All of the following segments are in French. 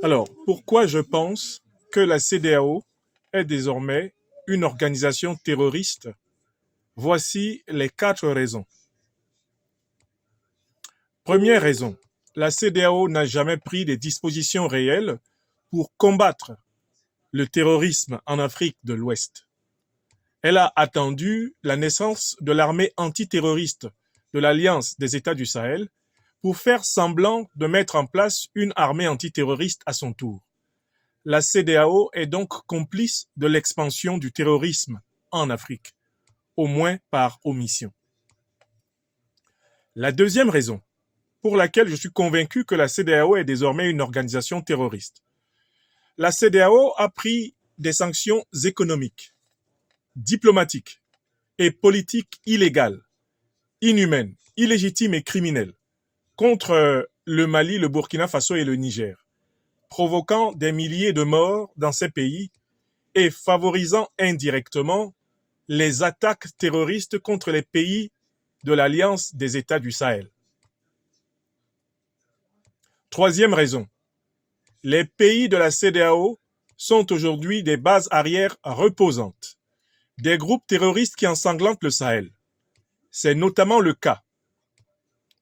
Alors, pourquoi je pense que la CEDEAO est désormais une organisation terroriste? Voici les 4 raisons. Première raison, la CEDEAO n'a jamais pris des dispositions réelles pour combattre le terrorisme en Afrique de l'Ouest. Elle a attendu la naissance de l'armée antiterroriste de l'Alliance des États du Sahel pour faire semblant de mettre en place une armée antiterroriste à son tour. La CEDEAO est donc complice de l'expansion du terrorisme en Afrique, au moins par omission. La deuxième raison pour laquelle je suis convaincu que la CEDEAO est désormais une organisation terroriste. La CEDEAO a pris des sanctions économiques, diplomatiques et politiques illégales, inhumaines, illégitimes et criminelles contre le Mali, le Burkina Faso et le Niger, provoquant des milliers de morts dans ces pays et favorisant indirectement les attaques terroristes contre les pays de l'Alliance des États du Sahel. Troisième raison, les pays de la CEDEAO sont aujourd'hui des bases arrières reposantes, des groupes terroristes qui ensanglantent le Sahel. C'est notamment le cas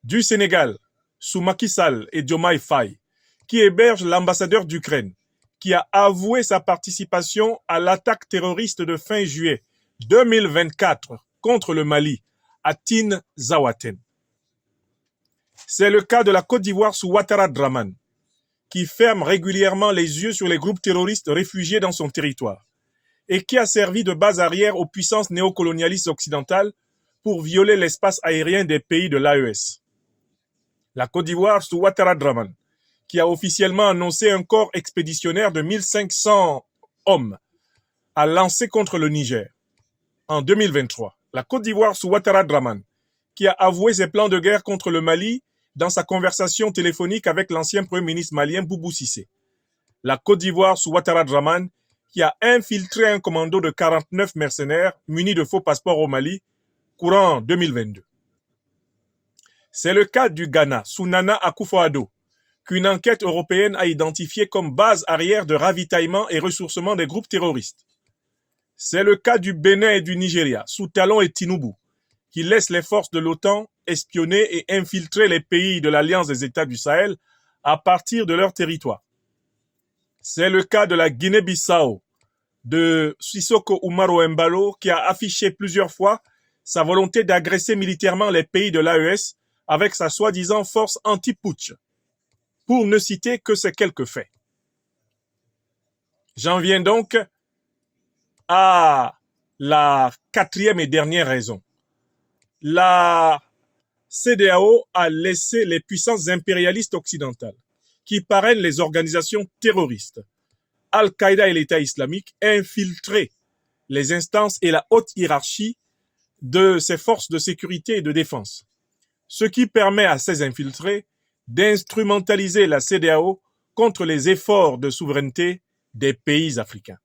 du Sénégal, sous Macky Sall et Diomaye Faye, qui héberge l'ambassadeur d'Ukraine, qui a avoué sa participation à l'attaque terroriste de fin juillet 2024 contre le Mali, à Tine Zawaten. C'est le cas de la Côte d'Ivoire sous Ouattara Draman, qui ferme régulièrement les yeux sur les groupes terroristes réfugiés dans son territoire et qui a servi de base arrière aux puissances néocolonialistes occidentales pour violer l'espace aérien des pays de l'AES. La Côte d'Ivoire sous Ouattara Draman, qui a officiellement annoncé un corps expéditionnaire de 1500 hommes à lancer contre le Niger. En 2023, la Côte d'Ivoire sous Ouattara Draman, qui a avoué ses plans de guerre contre le Mali dans sa conversation téléphonique avec l'ancien Premier ministre malien Boubou Cissé. La Côte d'Ivoire sous Ouattara Draman, qui a infiltré un commando de 49 mercenaires munis de faux passeports au Mali, courant 2022. C'est le cas du Ghana sous Nana Akufo-Addo, qu'une enquête européenne a identifié comme base arrière de ravitaillement et ressourcement des groupes terroristes. C'est le cas du Bénin et du Nigeria, sous Talon et Tinubu, qui laissent les forces de l'OTAN espionner et infiltrer les pays de l'Alliance des États du Sahel à partir de leur territoire. C'est le cas de la Guinée-Bissau, de Sissoko Umaro Embalo, qui a affiché plusieurs fois sa volonté d'agresser militairement les pays de l'AES avec sa soi-disant force anti-putsch, pour ne citer que ces quelques faits. J'en viens donc à la quatrième et dernière raison. La CEDEAO a laissé les puissances impérialistes occidentales, qui parrainent les organisations terroristes, Al-Qaïda et l'État islamique, infiltrer les instances et la haute hiérarchie de ces forces de sécurité et de défense, ce qui permet à ces infiltrés d'instrumentaliser la CEDEAO contre les efforts de souveraineté des pays africains.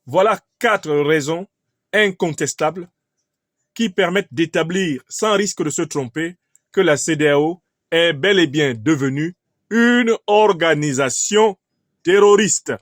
Voilà 4 raisons incontestables qui permettent d'établir, sans risque de se tromper, que la CEDEAO est bel et bien devenue une organisation terroriste.